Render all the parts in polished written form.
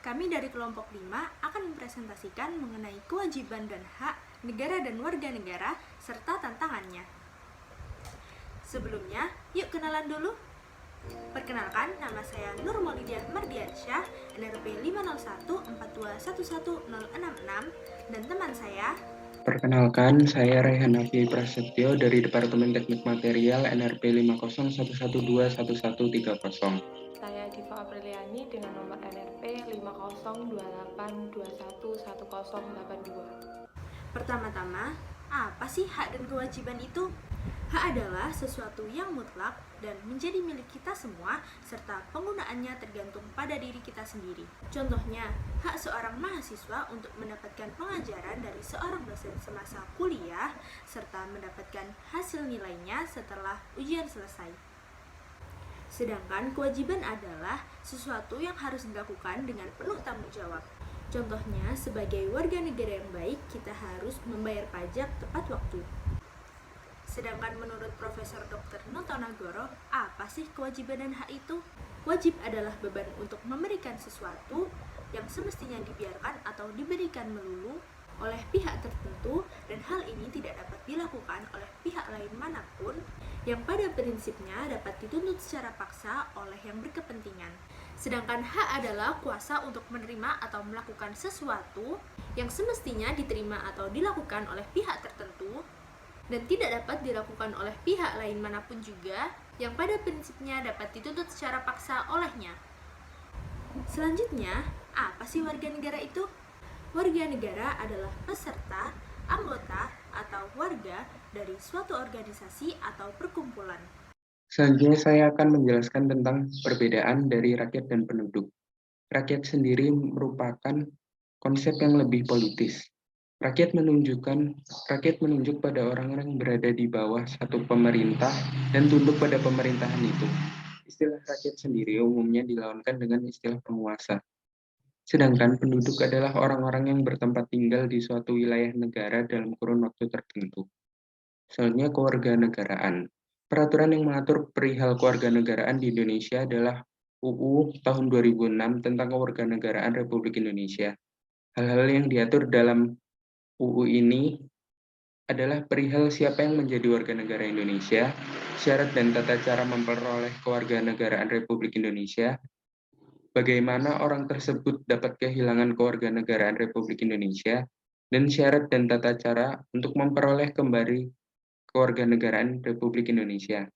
kami dari kelompok 5 akan mempresentasikan mengenai kewajiban dan hak negara dan warga negara serta tantangannya. Sebelumnya, yuk kenalan dulu. Perkenalkan, nama saya Nur Maulidiah Mardiansyah, NRP 50142111066, dan teman saya. Perkenalkan, saya Raihan Nafi Prasetyo dari Departemen Teknik Material NRP 501121130. Saya Diva Apriliani dengan nomor NRP 50282111082. Pertama-tama, apa sih hak dan kewajiban itu? Hak adalah sesuatu yang mutlak dan menjadi milik kita semua, serta penggunaannya tergantung pada diri kita sendiri. Contohnya, hak seorang mahasiswa untuk mendapatkan pengajaran dari seorang dosen semasa kuliah, serta mendapatkan hasil nilainya setelah ujian selesai. Sedangkan kewajiban adalah sesuatu yang harus dilakukan dengan penuh tanggung jawab. Contohnya, sebagai warga negara yang baik, kita harus membayar pajak tepat waktu. Sedangkan menurut Profesor Dr. Notonagoro, apa sih kewajiban dan hak itu? Wajib adalah beban untuk memberikan sesuatu yang semestinya dibiarkan atau diberikan melulu oleh pihak tertentu, dan hal ini tidak dapat dilakukan oleh pihak lain manapun yang pada prinsipnya dapat dituntut secara paksa oleh yang berkepentingan. Sedangkan hak adalah kuasa untuk menerima atau melakukan sesuatu yang semestinya diterima atau dilakukan oleh pihak tertentu dan tidak dapat dilakukan oleh pihak lain manapun juga yang pada prinsipnya dapat dituntut secara paksa olehnya. Selanjutnya, apa sih warga negara itu? Warga negara adalah peserta, anggota, atau warga dari suatu organisasi atau perkumpulan. Selanjutnya saya akan menjelaskan tentang perbedaan dari rakyat dan penduduk. Rakyat sendiri merupakan konsep yang lebih politis. Rakyat menunjuk pada orang-orang yang berada di bawah satu pemerintah dan tunduk pada pemerintahan itu. Istilah rakyat sendiri umumnya dilawankan dengan istilah penguasa. Sedangkan penduduk adalah orang-orang yang bertempat tinggal di suatu wilayah negara dalam kurun waktu tertentu. Selanjutnya, kewarganegaraan. Peraturan yang mengatur perihal kewarganegaraan di Indonesia adalah UU tahun 2006 tentang Kewarganegaraan Republik Indonesia. Hal-hal yang diatur dalam UU ini adalah perihal siapa yang menjadi warga negara Indonesia, syarat dan tata cara memperoleh kewarganegaraan Republik Indonesia, bagaimana orang tersebut dapat kehilangan kewarganegaraan Republik Indonesia, dan syarat dan tata cara untuk memperoleh kembali kewarganegaraan Republik Indonesia.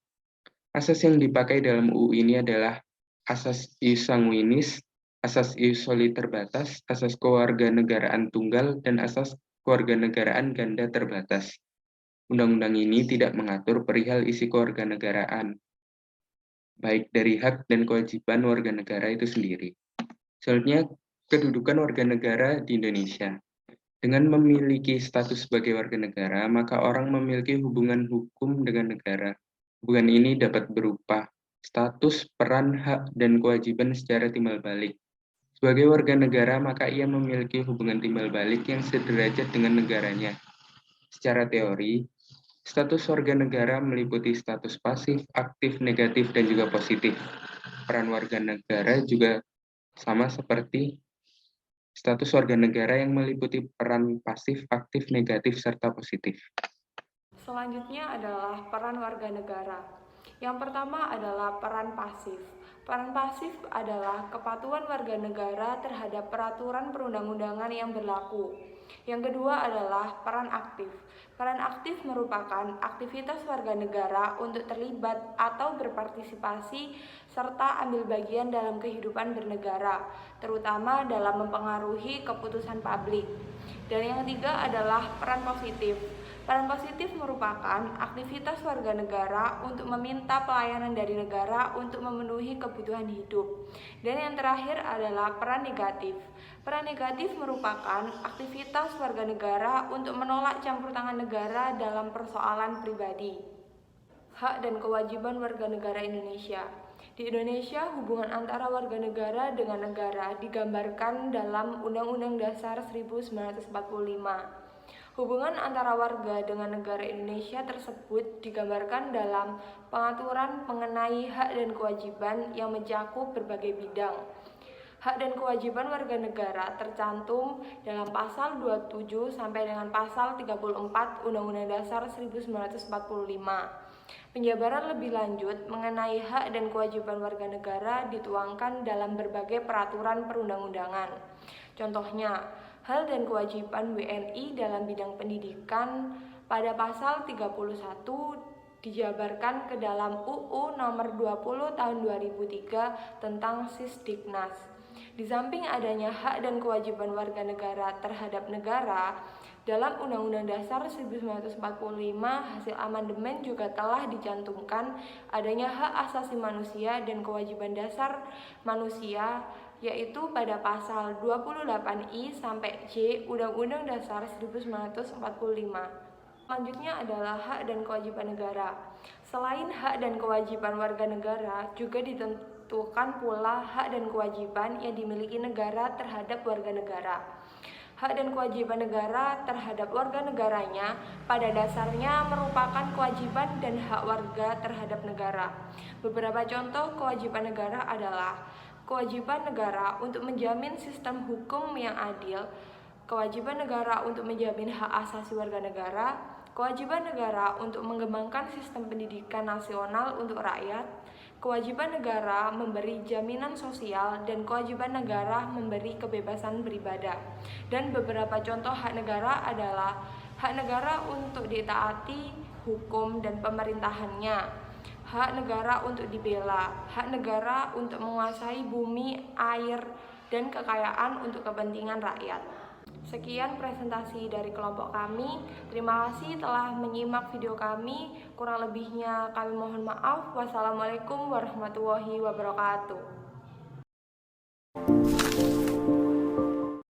Asas yang dipakai dalam UU ini adalah asas ius sanguinis, asas ius soli terbatas, asas kewarganegaraan tunggal, dan asas kewarganegaraan ganda terbatas. Undang-undang ini tidak mengatur perihal isi kewarganegaraan, baik dari hak dan kewajiban warga negara itu sendiri. Selanjutnya, kedudukan warga negara di Indonesia. Dengan memiliki status sebagai warga negara, maka orang memiliki hubungan hukum dengan negara. Hubungan ini dapat berupa status, peran, hak, dan kewajiban secara timbal balik. Sebagai warga negara, maka ia memiliki hubungan timbal balik yang sederajat dengan negaranya. Secara teori, status warga negara meliputi status pasif, aktif, negatif, dan juga positif. Peran warga negara juga sama seperti status warga negara yang meliputi peran pasif, aktif, negatif, serta positif. Selanjutnya adalah peran warga negara. Yang pertama adalah peran pasif. Peran pasif adalah kepatuhan warga negara terhadap peraturan perundang-undangan yang berlaku. Yang kedua adalah peran aktif. Peran aktif merupakan aktivitas warga negara untuk terlibat atau berpartisipasi serta ambil bagian dalam kehidupan bernegara, terutama dalam mempengaruhi keputusan publik. Dan yang ketiga adalah peran positif. Peran positif merupakan aktivitas warga negara untuk meminta pelayanan dari negara untuk memenuhi kebutuhan hidup. Dan yang terakhir adalah peran negatif. Peran negatif merupakan aktivitas warga negara untuk menolak campur tangan negara dalam persoalan pribadi. Hak dan kewajiban warga negara Indonesia. Di Indonesia, hubungan antara warga negara dengan negara digambarkan dalam Undang-Undang Dasar 1945. Hubungan antara warga dengan negara Indonesia tersebut digambarkan dalam pengaturan mengenai hak dan kewajiban yang mencakup berbagai bidang. Hak dan kewajiban warga negara tercantum dalam pasal 27 sampai dengan pasal 34 Undang-Undang Dasar 1945. Penjabaran lebih lanjut mengenai hak dan kewajiban warga negara dituangkan dalam berbagai peraturan perundang-undangan. Contohnya, hak dan kewajiban WNI dalam bidang pendidikan pada pasal 31 dijabarkan ke dalam UU nomor 20 tahun 2003 tentang Sisdiknas. Di samping adanya hak dan kewajiban warga negara terhadap negara, dalam Undang-Undang Dasar 1945 hasil amandemen juga telah dicantumkan adanya hak asasi manusia dan kewajiban dasar manusia, yaitu pada pasal 28I sampai J Undang-Undang Dasar 1945. Selanjutnya adalah hak dan kewajiban negara. Selain hak dan kewajiban warga negara, juga ditentukan pula hak dan kewajiban yang dimiliki negara terhadap warga negara. Hak dan kewajiban negara terhadap warga negaranya pada dasarnya merupakan kewajiban dan hak warga terhadap negara. Beberapa contoh kewajiban negara adalah kewajiban negara untuk menjamin sistem hukum yang adil, kewajiban negara untuk menjamin hak asasi warga negara, kewajiban negara untuk mengembangkan sistem pendidikan nasional untuk rakyat, kewajiban negara memberi jaminan sosial, dan kewajiban negara memberi kebebasan beribadah. Dan beberapa contoh hak negara adalah hak negara untuk ditaati hukum dan pemerintahannya, hak negara untuk dibela, hak negara untuk menguasai bumi, air, dan kekayaan untuk kepentingan rakyat. Sekian presentasi dari kelompok kami. Terima kasih telah menyimak video kami. Kurang lebihnya kami mohon maaf. Wassalamualaikum warahmatullahi wabarakatuh.